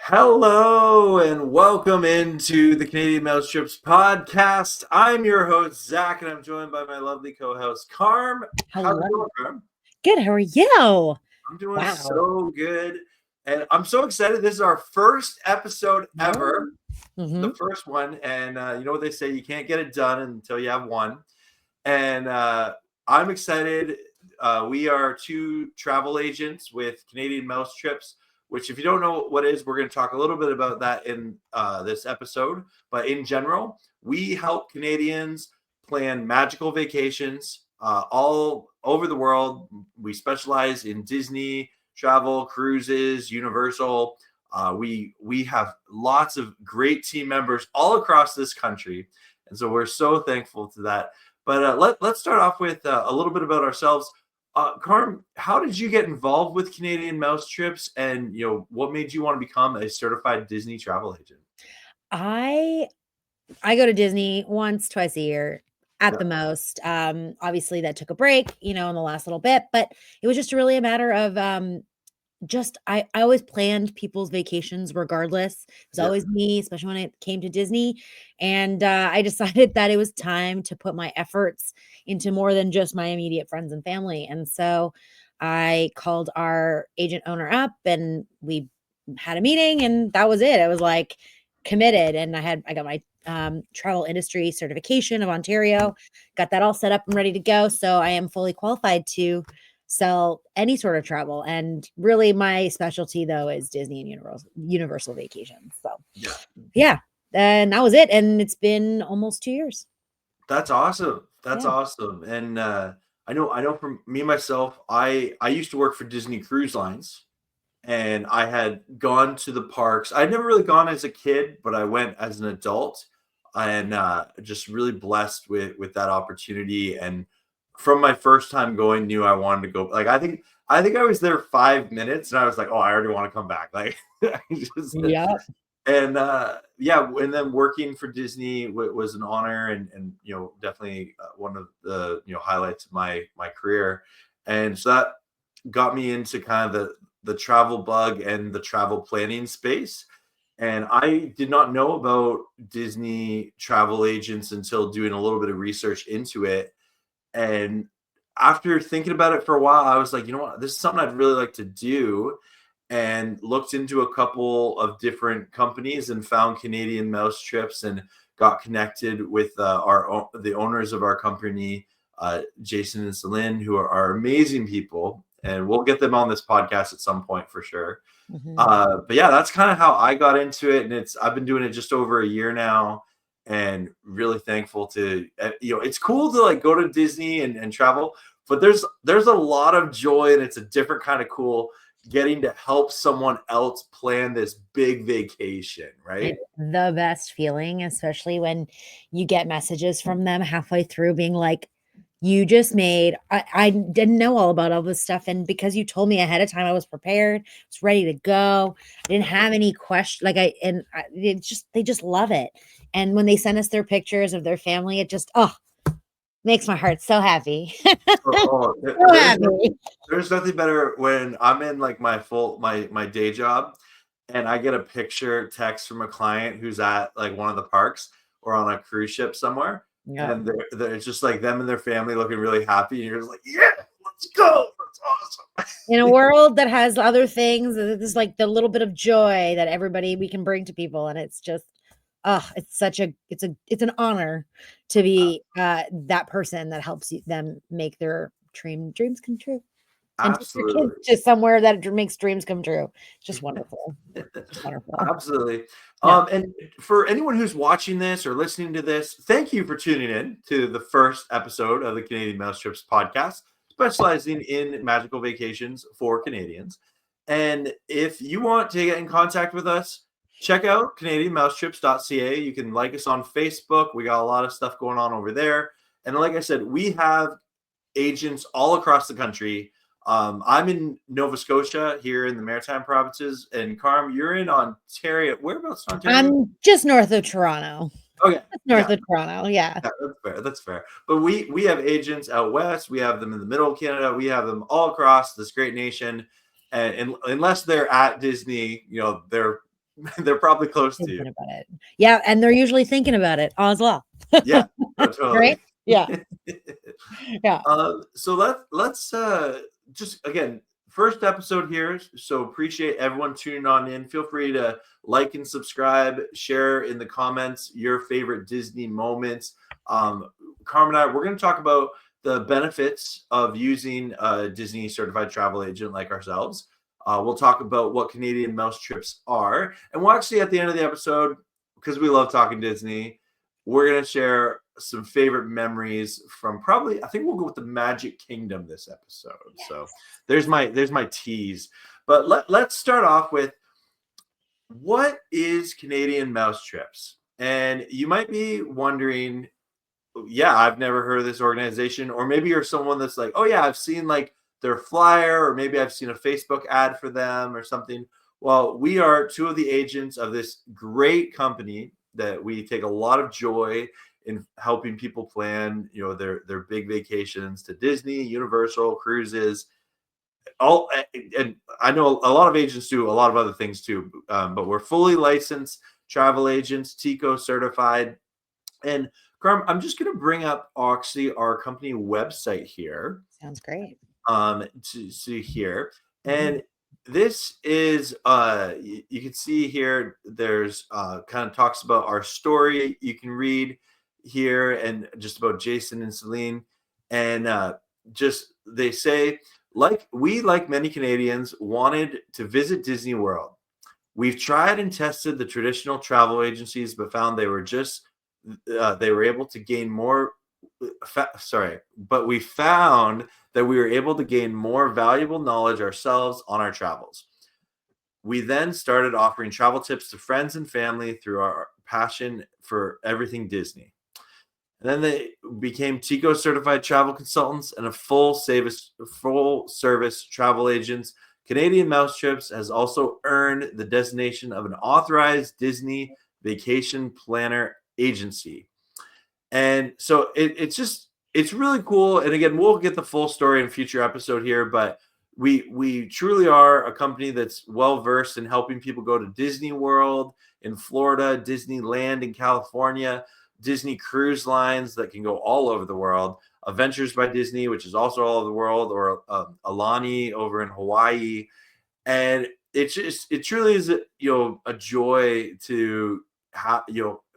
Hello and welcome into the Canadian Mouse Trips podcast. I'm your host, Zach, and I'm joined by my lovely co-host, Carm. How's it Hello. going, Carm? Good. How are you? I'm doing Wow. so good. And I'm so excited. This is our first episode ever, the first one. And you know what they say, you can't get it done until you have one. And I'm excited. We are two travel agents with Canadian Mouse Trips, which if you don't know what is, we're going to talk a little bit about that in this episode. But in general, we help Canadians plan magical vacations all over the world. We specialize in Disney travel, cruises, Universal. We have lots of great team members all across this country. And so we're so thankful to that. But let's start off with a little bit about ourselves. Carm, how did you get involved with Canadian Mouse Trips, and what made you want to become a certified Disney travel agent? I go to Disney once, twice a year at the most. Obviously that took a break, in the last little bit, but it was just really a matter of I always planned people's vacations regardless. It was always me, especially when it came to Disney. And I decided that it was time to put my efforts into more than just my immediate friends and family. And so I called our agent owner up and we had a meeting, and that was it. I was like committed, and I got my travel industry certification of Ontario, got that all set up and ready to go. So I am fully qualified to sell any sort of travel. And really my specialty though is Disney and Universal vacations. So yeah. And that was it. And it's been almost 2 years. That's awesome. That's awesome. And I know from me myself, I used to work for Disney Cruise Lines, and I had gone to the parks. I'd never really gone as a kid, but I went as an adult, and just really blessed with that opportunity. And from my first time going, knew I wanted to go. Like I think I was there 5 minutes, and I was like, oh, I already want to come back. Like, and and then working for Disney was an honor, and definitely one of the highlights of my career. And so that got me into kind of the travel bug and the travel planning space. And I did not know about Disney travel agents until doing a little bit of research into it. And after thinking about it for a while, I was like, you know what, this is something I'd really like to do. And looked into a couple of different companies and found Canadian Mouse Trips, and got connected with the owners of our company, Jason and Celine, who are amazing people. And we'll get them on this podcast at some point for sure. But yeah, that's kind of how I got into it. And I've been doing it just over a year now, and really thankful to, it's cool to like go to Disney and travel, but there's a lot of joy, and it's a different kind of cool getting to help someone else plan this big vacation, right? It's the best feeling, especially when you get messages from them halfway through being like, you just made, I didn't know all about all this stuff. And because you told me ahead of time, I was prepared, I was ready to go. I didn't have any question. They just love it. And when they send us their pictures of their family, it just, makes my heart so happy. There's nothing better when I'm in like my day job, and I get a picture text from a client who's at like one of the parks or on a cruise ship somewhere. Yeah. And it's just like them and their family looking really happy, and you're just like, yeah, let's go. That's awesome. In a world that has other things, there's like the little bit of joy that we can bring to people. And it's just, it's an honor to be that person that helps them make their dreams come true. Absolutely. And just somewhere that makes dreams come true. Just wonderful. Wonderful. Absolutely. And for anyone who's watching this or listening to this, thank you for tuning in to the first episode of the Canadian Mouse Trips podcast, specializing in magical vacations for Canadians. And if you want to get in contact with us, check out canadianmousetrips.ca. You can like us on Facebook. We got a lot of stuff going on over there. And like I said, we have agents all across the country. I'm in Nova Scotia here in the Maritime provinces, and Carm, you're in Ontario. Whereabouts in Ontario? I'm just north of Toronto. Okay. North of Toronto, yeah. That's fair. But we have agents out west. We have them in the middle of Canada. We have them all across this great nation. And unless they're at Disney, they're they're probably close to you. Thinking about it. Yeah, and they're usually thinking about it as well. Yeah, totally. Right? Yeah. Yeah. So let's just again, first episode here. So appreciate everyone tuning on in. Feel free to like and subscribe, share in the comments your favorite Disney moments. Carm and I, we're going to talk about the benefits of using a Disney certified travel agent like ourselves. We'll talk about what Canadian Mouse Trips are, and we'll actually at the end of the episode, because we love talking Disney, we're going to share some favorite memories from probably, I think we'll go with the Magic Kingdom this episode. Yes. So there's my tease. But let's start off with, what is Canadian Mouse Trips? And you might be wondering, yeah, I've never heard of this organization. Or maybe you're someone that's like, oh yeah, I've seen like their flyer, or maybe I've seen a Facebook ad for them or something. Well, we are two of the agents of this great company that we take a lot of joy in helping people plan, their big vacations to Disney, Universal, cruises, all. And I know a lot of agents do a lot of other things too, but we're fully licensed travel agents, TICO certified. And Carm, I'm just going to bring up actually our company website here. Sounds great. To see here, and this is you can see here, there's kind of talks about our story you can read here, and just about Jason and Celine, and just they say, like many Canadians wanted to visit Disney World. We've tried and tested the traditional travel agencies, but found they were able to gain more. But we found that we were able to gain more valuable knowledge ourselves on our travels. We then started offering travel tips to friends and family through our passion for everything Disney. And then they became TICO certified travel consultants and a full service travel agents. Canadian Mouse Trips has also earned the designation of an authorized Disney vacation planner agency. And so it's really cool. And again, we'll get the full story in a future episode here, but we truly are a company that's well versed in helping people go to Disney World in Florida, Disneyland in California, Disney Cruise Lines that can go all over the world, Adventures by Disney, which is also all over the world, or Alani over in Hawaii. And it truly is a joy to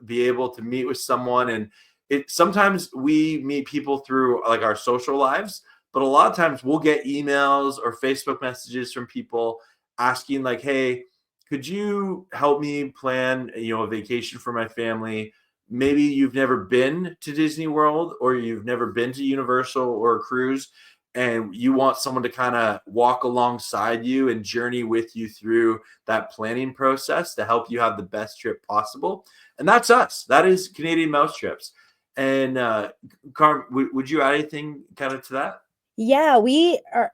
be able to meet with someone. And sometimes we meet people through like our social lives, but a lot of times we'll get emails or Facebook messages from people asking like, hey, could you help me plan, a vacation for my family? Maybe you've never been to Disney World, or you've never been to Universal or a cruise, and you want someone to kind of walk alongside you and journey with you through that planning process to help you have the best trip possible. And that's us. That is Canadian Mouse Trips. And Carm, would you add anything kind of to that? Yeah, we are,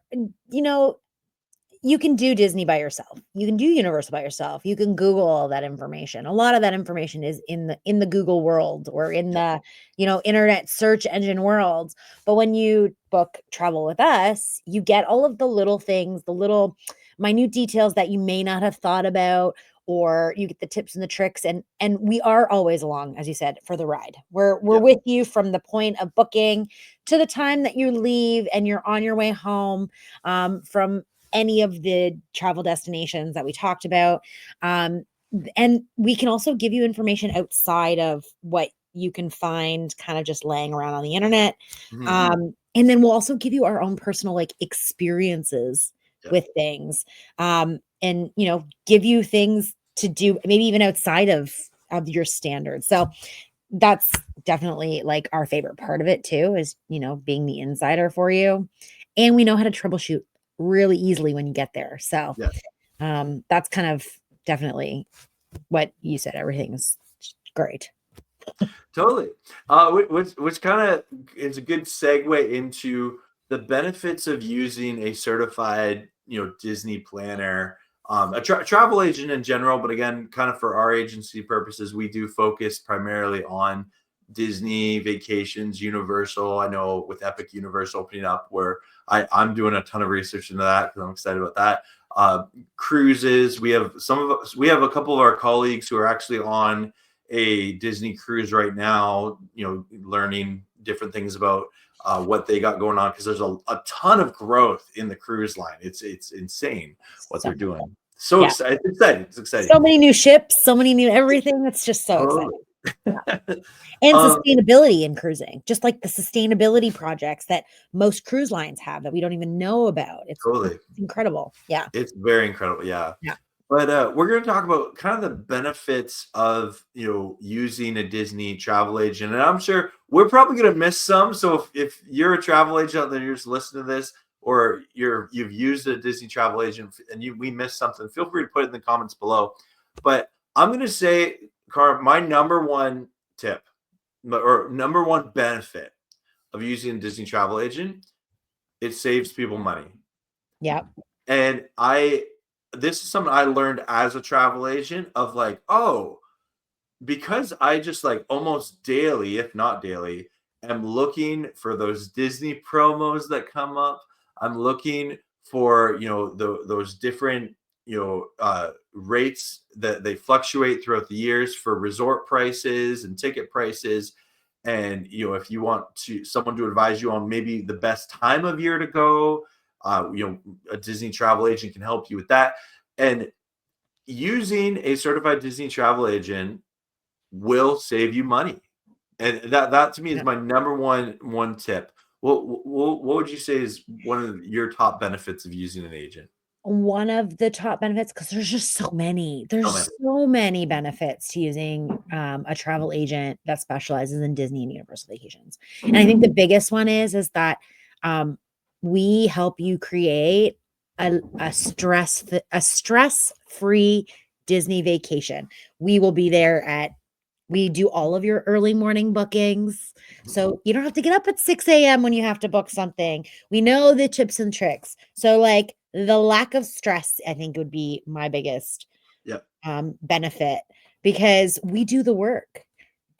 you can do Disney by yourself. You can do Universal by yourself. You can Google all that information. A lot of that information is in the Google world, or in the, internet search engine world. But when you book travel with us, you get all of the little things, the little minute details that you may not have thought about, or you get the tips and the tricks. And we are always along, as you said, for the ride. We're with you from the point of booking to the time that you leave and you're on your way home, from any of the travel destinations that we talked about. And we can also give you information outside of what you can find kind of just laying around on the internet. And then we'll also give you our own personal like experiences with things, and give you things to do maybe even outside of your standards. So that's definitely like our favorite part of it too, is being the insider for you. And we know how to troubleshoot really easily when you get there. So that's kind of definitely what you said. Everything's great. Totally. Which kind of is a good segue into the benefits of using a certified, Disney planner, a travel agent in general. But again, kind of for our agency purposes, we do focus primarily on Disney vacations, Universal. I know with Epic Universal opening up, where I'm doing a ton of research into that because I'm excited about that. cruises. We have we have a couple of our colleagues who are actually on a Disney cruise right now, learning different things about what they got going on, because there's a ton of growth in the cruise line. It's insane what So they're doing. So yeah, excited. It's exciting. It's exciting. so many new ships, so many new everything. It's just so exciting. Yeah. And sustainability in cruising, just like the sustainability projects that most cruise lines have that we don't even know about. It's incredible. Yeah. It's very incredible. Yeah. Yeah. But we're going to talk about kind of the benefits of, using a Disney travel agent. And I'm sure we're probably going to miss some. So if you're a travel agent out there, you're just listening to this, or you've used a Disney travel agent and we missed something, feel free to put it in the comments below. But I'm going to say, Carm, my number one tip or number one benefit of using a Disney travel agent, it saves people money. Yeah. And this is something I learned as a travel agent of like, oh, because I just like almost daily, if not daily, am looking for those Disney promos that come up. I'm looking for, those different, rates that they fluctuate throughout the years for resort prices and ticket prices. And, if you want someone to advise you on maybe the best time of year to go, a Disney travel agent can help you with that. And using a certified Disney travel agent will save you money. And that to me is my number one tip. What would you say is one of your top benefits of using an agent? One of the top benefits, because there's just so many. There's so many benefits to using a travel agent that specializes in Disney and Universal vacations. And I think the biggest one is that we help you create a stress-free Disney vacation. We will be there we do all of your early morning bookings. So you don't have to get up at 6 a.m. when you have to book something. We know the tips and tricks. So like the lack of stress, I think, would be my biggest benefit, because we do the work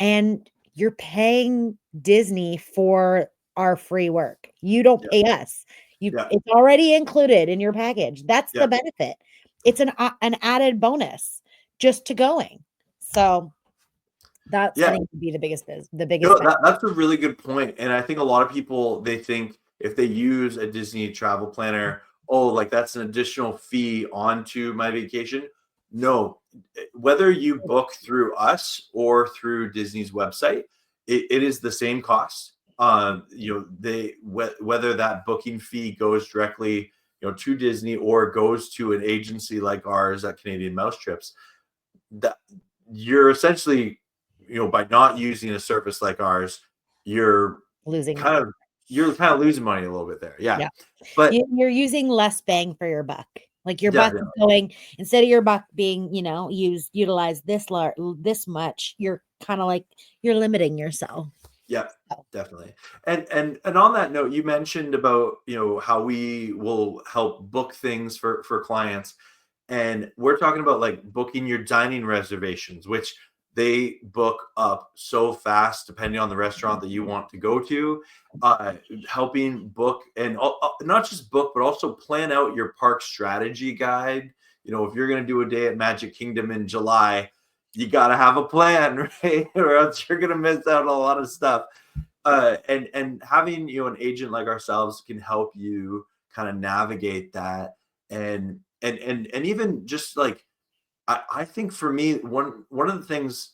and you're paying Disney for our free work. You don't pay us. It's already included in your package. That's the benefit. It's an added bonus just to going. So that's I think would be the biggest. That's a really good point. And I think a lot of people, they think if they use a Disney travel planner, oh, like that's an additional fee onto my vacation. No, whether you book through us or through Disney's website, it is the same cost. Whether that booking fee goes directly, to Disney or goes to an agency like ours at Canadian Mouse Trips, that you're essentially, by not using a service like ours, you're losing losing money a little bit there. Yeah. But you're using less bang for your buck. Like your buck is going, instead of your buck being, utilized this much, you're kind of like you're limiting yourself. Yeah, definitely. And on that note, you mentioned about, how we will help book things for clients. And we're talking about like booking your dining reservations, which they book up so fast depending on the restaurant that you want to go to. Helping book and not just book, but also plan out your park strategy guide. If you're going to do a day at Magic Kingdom in July, you got to have a plan, right? Or else you're going to miss out on a lot of stuff. And having, an agent like ourselves can help you kind of navigate that. And even just like, I think for me, one of the things,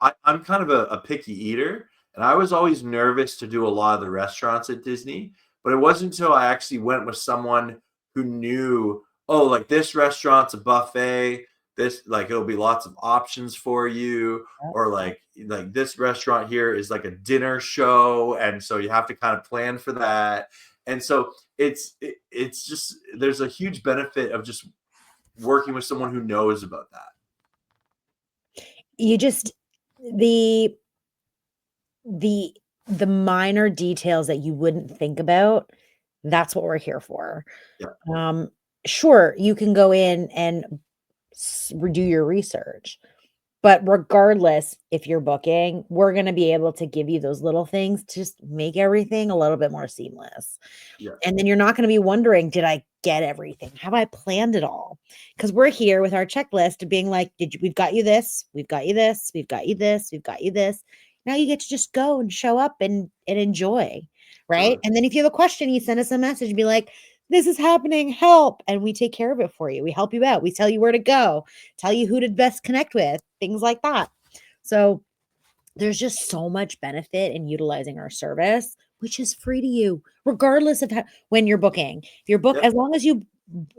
I'm kind of a picky eater, and I was always nervous to do a lot of the restaurants at Disney, but it wasn't until I actually went with someone who knew, oh, like this restaurant's a buffet, this, like, it'll be lots of options for you, or like this restaurant here is like a dinner show, and so you have to kind of plan for that. And so it's just, there's a huge benefit of just working with someone who knows about that. You just the minor details that you wouldn't think about, that's what we're here for. Sure, you can go in and do your research, But regardless, if you're booking, we're going to be able to give you those little things to just make everything a little bit more seamless. Yeah. And then you're not going to be wondering, did I get everything? Have I planned it all? Because we're here with our checklist of being like, we've got you this, we've got you this, we've got you this, we've got you this. Now you get to just go and show up and enjoy. Right. Totally. And then if you have a question, you send us a message and be like, this is happening, help. And we take care of it for you. We help you out. We tell you where to go, tell you who to best connect with, things like that. So there's just so much benefit in utilizing our service, which is free to you, regardless of when you're booking. If you're booked, Yep. as long as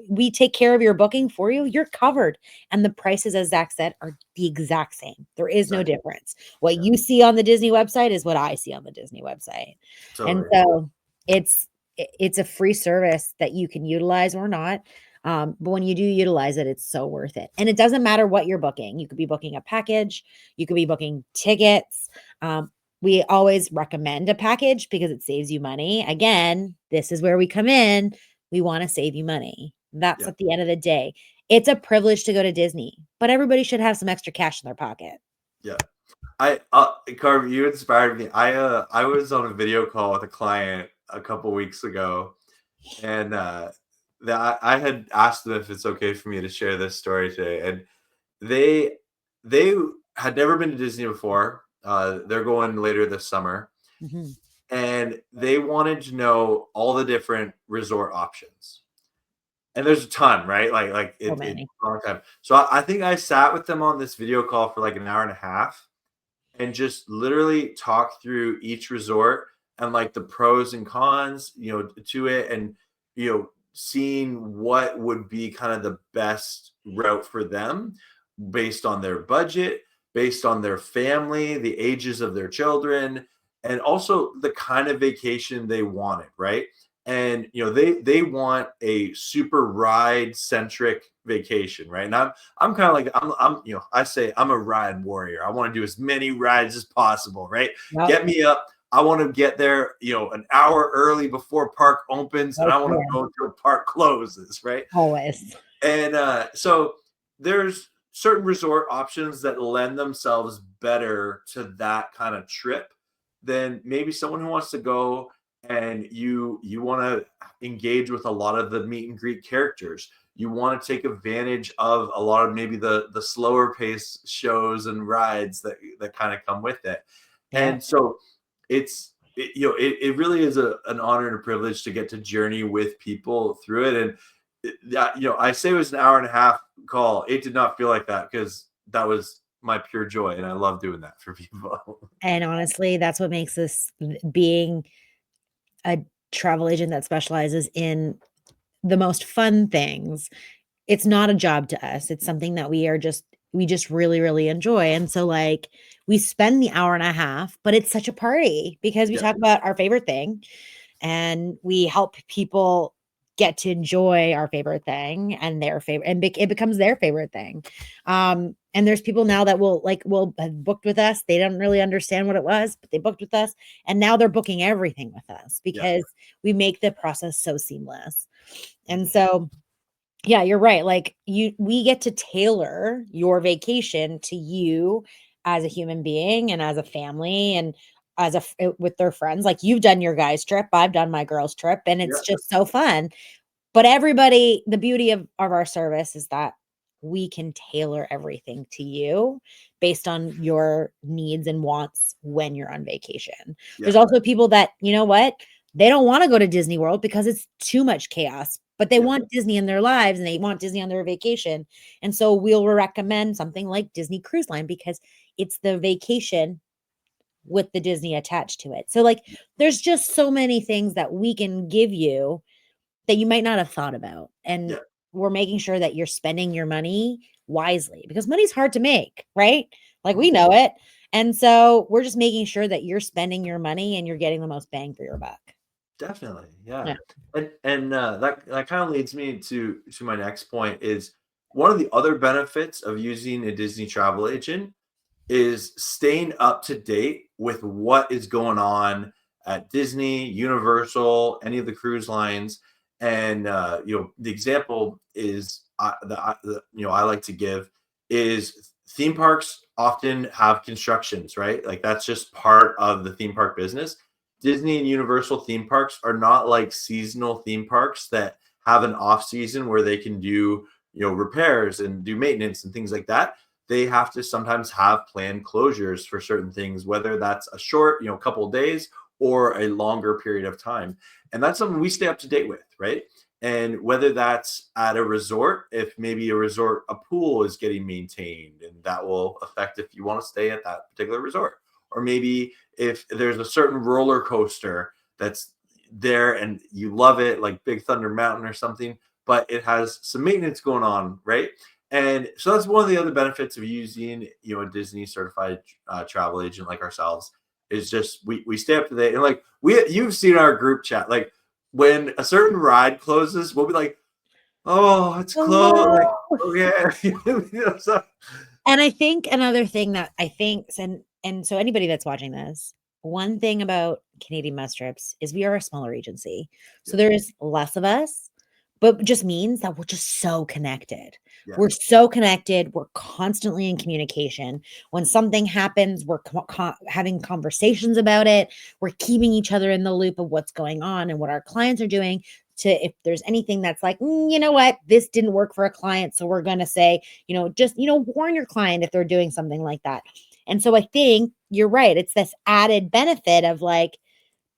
we take care of your booking for you, you're covered. And the prices, as Zach said, are the exact same. There is no Exactly. difference. What Yeah. you see on the Disney website is what I see on the Disney website. And Totally. so it's a free service that you can utilize or not. But when you do utilize it, it's so worth it. And it doesn't matter what you're booking. You could be booking a package, you could be booking tickets. We always recommend a package because it saves you money. Again, this is where we come in. We want to save you money. That's Yeah. at the end of the day. It's a privilege to go to Disney, but everybody should have some extra cash in their pocket. Yeah. Carm, you inspired me. I was on a video call with a client a couple weeks ago, and I had asked them if it's okay for me to share this story today, and they had never been to Disney before. They're going later this summer, Mhm. and they wanted to know all the different resort options. And there's a ton, right? Like So it's many. a long time. So I think I sat with them on this video call for like an hour and a half and just literally talk through each resort and like the pros and cons, to it, and seeing what would be kind of the best route for them based on their budget, based on their family, the ages of their children, and also the kind of vacation they wanted, right? And they want a super ride centric vacation, right? And I'm kind of like I'm I say I'm a ride warrior. I want to do as many rides as possible, right? Yep. Get me up. I want to get there, an hour early before park opens, and Right I want to there. go until park closes, right? Always. And so there's certain resort options that lend themselves better to that kind of trip than maybe someone who wants to go and you want to engage with a lot of the meet and greet characters. You want to take advantage of a lot of maybe the slower pace shows and rides that kind of come with it. Yeah. And so it really is an honor and a privilege to get to journey with people through it. And I say it was an hour and a half call. It did not feel like that because that was my pure joy, and I love doing that for people. And honestly, that's what makes this being a travel agent that specializes in the most fun things. It's not a job to us. It's something that we just really, really enjoy. And so like we spend the hour and a half, but it's such a party because we Yeah, talk about our favorite thing and we help people get to enjoy our favorite thing and their favorite and it becomes their favorite thing. And there's people now that will have booked with us. They don't really understand what it was, but they booked with us and now they're booking everything with us yeah, because we make the process so seamless. And so yeah, you're right. Like we get to tailor your vacation to you as a human being and as a family and with their friends. Like you've done your guys trip, I've done my girls trip, and it's yeah, just so fun. But everybody, the beauty of our service is that we can tailor everything to you based on your needs and wants when you're on vacation. yeah, There's also people that, you know what? They don't want to go to Disney World because it's too much chaos, but they yeah, want Disney in their lives and they want Disney on their vacation. And so we'll recommend something like Disney Cruise Line because it's the vacation with the Disney attached to it. So like there's just so many things that we can give you that you might not have thought about. And yeah, we're making sure that you're spending your money wisely because money's hard to make, right? Like we mhm, know it. And so we're just making sure that you're spending your money and you're getting the most bang for your buck. definitely, yeah. Yeah. And that kind of leads me to my next point is one of the other benefits of using a Disney travel agent is staying up to date with what is going on at Disney, Universal, any of the cruise lines. And the example is I like to give is theme parks often have constructions, right? Like that's just part of the theme park business. Disney and Universal theme parks are not like seasonal theme parks that have an off season where they can do, repairs and do maintenance and things like that. They have to sometimes have planned closures for certain things, whether that's a short, couple of days or a longer period of time. And that's something we stay up to date with, right? And whether that's at a resort, if maybe a pool is getting maintained, and that will affect if you want to stay at that particular resort. Or maybe if there's a certain roller coaster that's there and you love it, like Big Thunder Mountain or something, but it has some maintenance going on, right? And so that's one of the other benefits of using, a Disney certified travel agent like ourselves, is just we stay up to date. And like you've seen our group chat, like when a certain ride closes, we'll be like, oh, it's Oh, closed. Like, no. okay. So, And I think another thing that I think, and so anybody that's watching this, one thing about Canadian Mouse Trips is we are a smaller agency. So yeah, there's less of us, but it just means that we're just so connected. yeah, We're so connected. We're constantly in communication. When something happens, we're having conversations about it. We're keeping each other in the loop of what's going on and what our clients are doing. To if there's anything that's like, you know what, this didn't work for a client. So we're going to say, just, warn your client if they're doing something like that. And so I think you're right. It's this added benefit of like,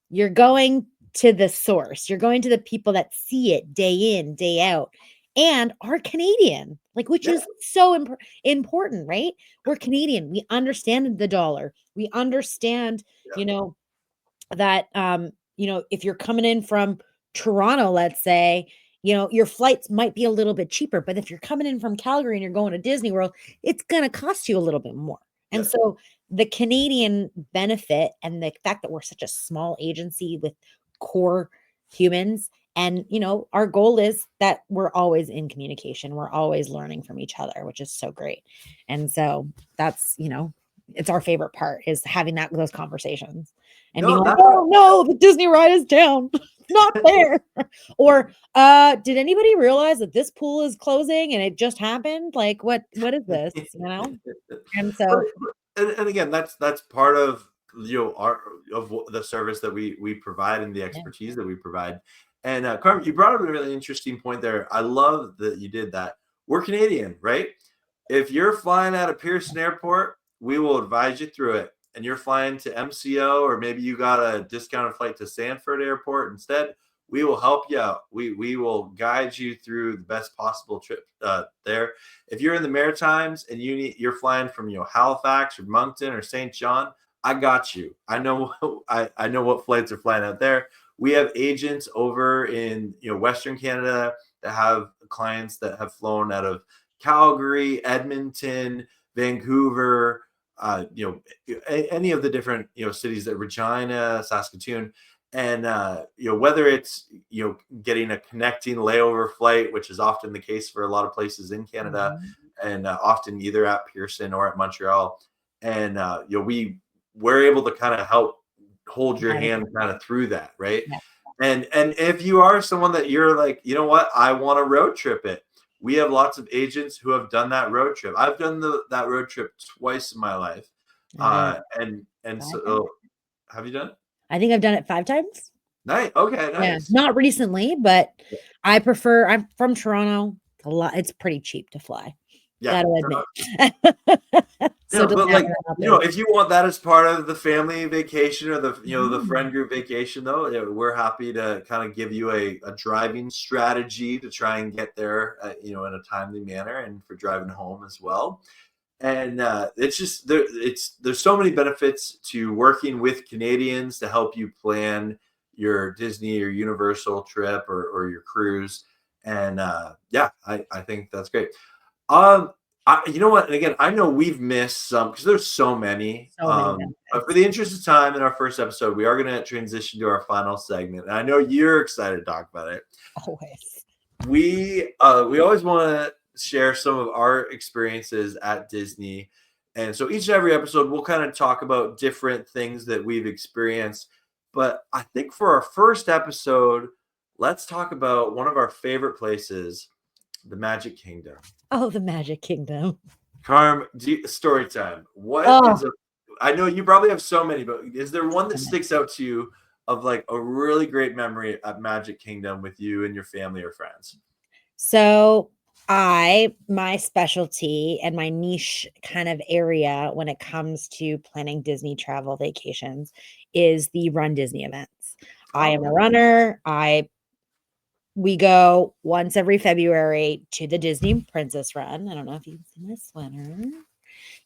you're going to the source, you're going to the people that see it day in, day out, and are Canadian, like, which yeah, is so important, right? We're Canadian. We understand the dollar. We understand, yeah, you know, that if you're coming in from Toronto, let's say, your flights might be a little bit cheaper, but if you're coming in from Calgary and you're going to Disney World, it's going to cost you a little bit more. yeah. And so the Canadian benefit and the fact that we're such a small agency with core humans, and our goal is that we're always in communication, we're always learning from each other, which is so great. And so that's, it's our favorite part, is having those conversations and being No, like, that's oh no, the Disney ride is down. Not there. Or did anybody realize that this pool is closing and it just happened? Like, what is this? And But, so and again, that's part of our of the service that we provide and the yeah. expertise that we provide. And Carmen, you brought up a really interesting point there. I love that you did that. We're Canadian, right? If you're flying out of Pearson Airport, we will advise you through it. And you're flying to MCO, or maybe you got a discounted flight to Sanford Airport instead, we will help you out. We will guide you through the best possible trip there. If you're in the Maritimes and you're flying from Halifax or Moncton or St. John, I got you. I know I know what flights are flying out there. We have agents over in Western Canada that have clients that have flown out of Calgary, Edmonton, Vancouver, any of the different cities, that Regina, Saskatoon. And whether it's getting a connecting layover flight, which is often the case for a lot of places in Canada, Mhm. and often either at Pearson or at Montreal, and we're able to kind of help hold your hand kind of through that, right? Yeah. And if you are someone that you're like, you know what, I want to road trip it, we have lots of agents who have done that road trip. I've done that road trip twice in my life, I did and 5 times. so have you done it? I think I've done it 5 times. Nice. Okay, Yeah, nice. not recently, but I'm from Toronto. It's pretty cheap to fly. Yeah. Gotta No, admit. So yeah, it doesn't but happen like, that often. if you want that as part of the family vacation or the Mm. friend group vacation, though, we're happy to kind of give you a driving strategy to try and get there, in a timely manner, and for driving home as well. And it's just there's so many benefits to working with Canadians to help you plan your Disney or Universal trip, or your cruise. And yeah, I think that's great. Um, you know what? And again, I know we've missed some because there's so many. So many But for benefits. the interest of time in our first episode, we are going to transition to our final segment, and I know you're excited to talk about it. Always. We always want to share some of our experiences at Disney, and so each and every episode we'll kind of talk about different things that we've experienced. But I think for our first episode, let's talk about one of our favorite places, the Magic Kingdom. Oh, the Magic Kingdom. Carm, story time. What Oh, is a? I know you probably have so many, but is there one that sticks out to you of like a really great memory at Magic Kingdom with you and your family or friends? so my specialty and my niche kind of area when it comes to planning Disney travel vacations is the Run Disney events. I am a Oh, runner. We go once every February to the Disney Princess Run. I don't know if you can see my sweater.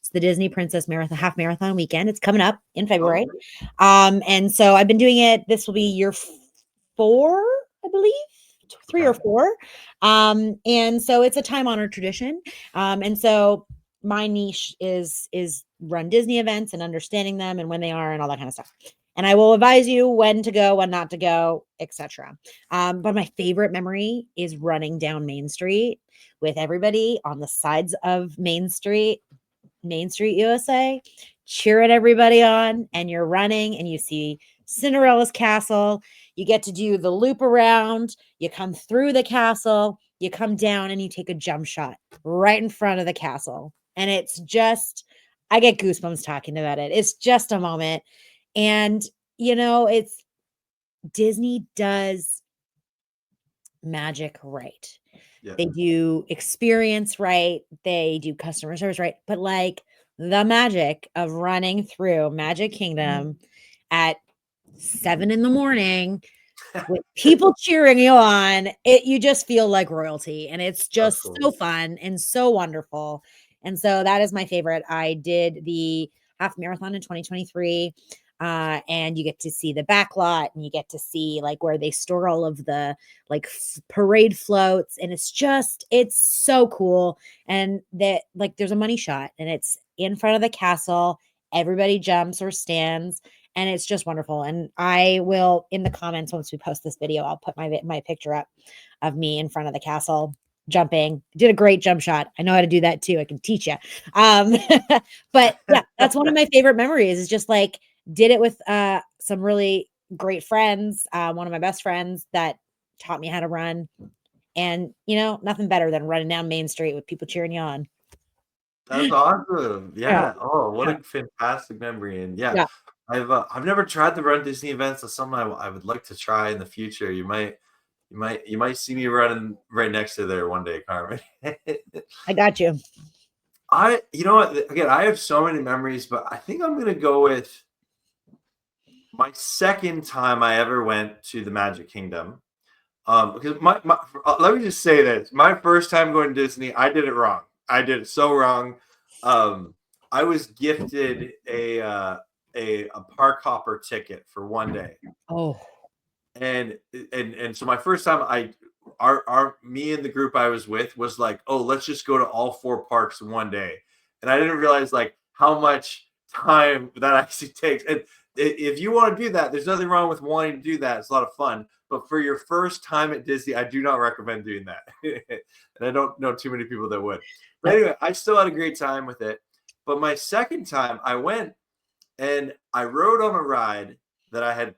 It's the Disney Princess Marathon half marathon weekend. It's coming up in oh, February. And so I've been doing it. This will be year 4, I believe, 3 or okay. 4. And so it's a time-honored tradition. And so my niche is run Disney events and understanding them and when they are and all that kind of stuff. And I will advise you when to go, when not to go, etc. But my favorite memory is running down Main Street with everybody on the sides of Main Street USA, cheering everybody on, and you're running and you see Cinderella's castle. You get to do the loop around, you come through the castle, you come down and you take a jump shot right in front of the castle. And it's just, I get goosebumps talking about it. It's just a moment. And, it's Disney does magic right. Yeah. They do experience right, they do customer service right, but, like, the magic of running through Magic Kingdom at 7 in the morning with people cheering you on, you just feel like royalty, and it's That's just cool. so fun and so wonderful, and so that is my favorite. I did the half marathon in 2023, and you get to see the back lot, and you get to see, like, where they store all of the, like, parade floats, and it's so cool, and that, like, there's a money shot, and it's in front of the castle, everybody jumps or stands, and it's just wonderful. And I will, in the comments, once we post this video, I'll put my picture up of me in front of the castle jumping. Did a great jump shot. I know how to do that too. I can teach you. Um, but yeah, that's one of my favorite memories. Is just like did it with some really great friends. One of my best friends that taught me how to run, and nothing better than running down Main Street with people cheering you on. That's awesome. Yeah, Yeah. Oh, what yeah, a fantastic memory. And yeah, yeah. I've never tried the Run Disney events. That's something I would like to try in the future. You might see me running right next to there one day, Carmen. I got you. You know what? Again, I have so many memories, but I think I'm gonna go with my second time I ever went to the Magic Kingdom. Because let me just say this: my first time going to Disney, I did it wrong. I did it so wrong. Um, I was gifted a park hopper ticket for one day, Oh, and so my first time, our me and the group I was with was like, oh, let's just go to all 4 parks in one day, and I didn't realize like how much time that actually takes. And if you want to do that, there's nothing wrong with wanting to do that. It's a lot of fun. But for your first time at Disney, I do not recommend doing that. And I don't know too many people that would. But yep. anyway, I still had a great time with it. But my second time, I went and I rode on a ride that I had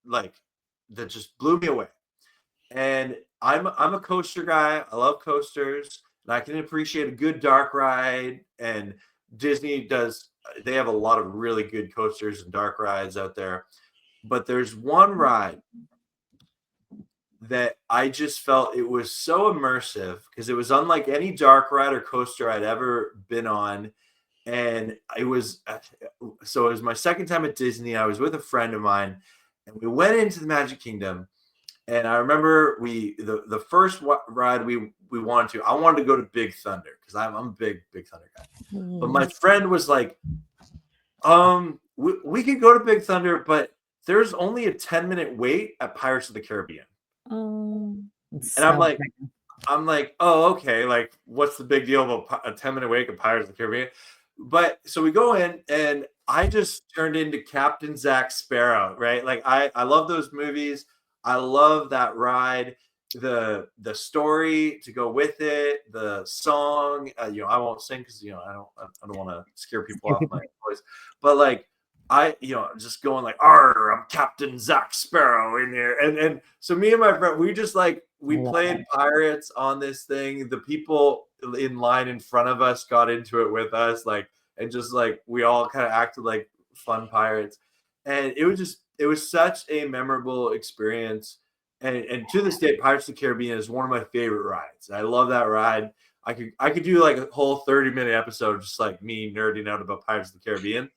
like that just blew me away. And I'm a coaster guy. I love coasters, and I can appreciate a good dark ride. And Disney does; they have a lot of really good coasters and dark rides out there. But there's one ride that I just felt it was so immersive because it was unlike any dark ride or coaster I'd ever been on. And it was so it was my second time at Disney. I was with a friend of mine, and we went into the Magic Kingdom. And I remember the first ride we wanted to. I wanted to go to Big Thunder because I'm a big Thunder guy. But my Mm. friend was like, we could go to Big Thunder, but there's only a 10-minute wait at Pirates of the Caribbean. Oh, it's And I'm so like, oh, okay. Like, what's the big deal about a 10-minute wait at Pirates of the Caribbean? But so we go in, and I just turned into Captain Zach Sparrow, right? Like, I love those movies. I love that ride, the story to go with it, the song. I won't sing because I don't want to scare people scare off people. my voice. But like, just going like, "Arr, I'm Captain Zach Sparrow in there," and so me and my friend, we just like we played pirates on this thing. The people in line in front of us got into it with us, like, and just like we all kind of acted like fun pirates, and it was such a memorable experience. And to this day, Pirates of the Caribbean is one of my favorite rides. I love that ride. I could do like a whole 30-minute episode just like me nerding out about Pirates of the Caribbean.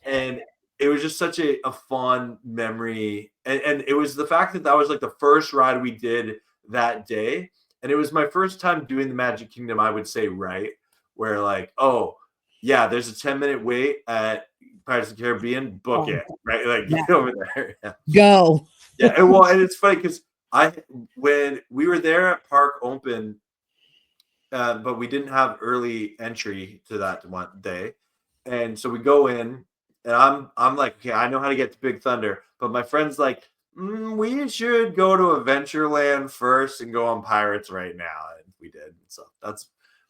And it was just such a fun memory. And it was the fact that was like the first ride we did that day. And it was my first time doing the Magic Kingdom, I would say, right? Where like, oh, yeah, there's a 10-minute wait at Pirates of the Caribbean, book it, right? Like, get over there. Yeah. Go. Yeah, and it's funny because when we were there at Park Open, but we didn't have early entry to that one day, and so we go in, and I'm like, okay, I know how to get to Big Thunder, but my friend's like, we should go to Adventureland first and go on Pirates right now, and we did. So that's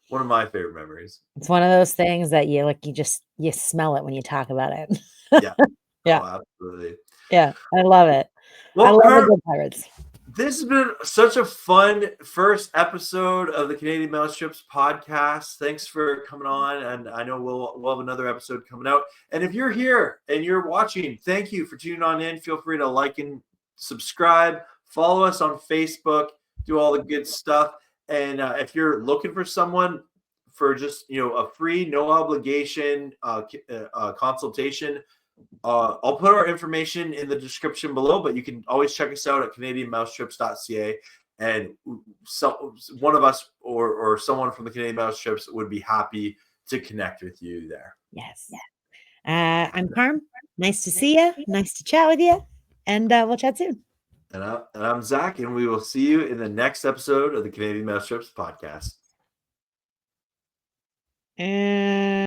one of my favorite memories. It's one of those things that you smell it when you talk about it. Yeah. Yeah. Oh, absolutely. Yeah, I love it. Well, I love the good pirates. This has been such a fun first episode of the Canadian Mouse Trips podcast. Thanks for coming on, and I know we'll have another episode coming out. And if you're here and you're watching, thank you for tuning on in. Feel free to like and subscribe. Follow us on Facebook. Do all the good stuff. And if you're looking for someone for just a free, no obligation consultation, I'll put our information in the description below, but you can always check us out at canadianmousetrips.ca, and one of us or someone from the Canadian Mouse Trips would be happy to connect with you there. Yes. I'm Carm. Nice to see you. Nice to chat with you, and we'll chat soon. And I'm Zach, and we will see you in the next episode of the Canadian Mouse Trips podcast. And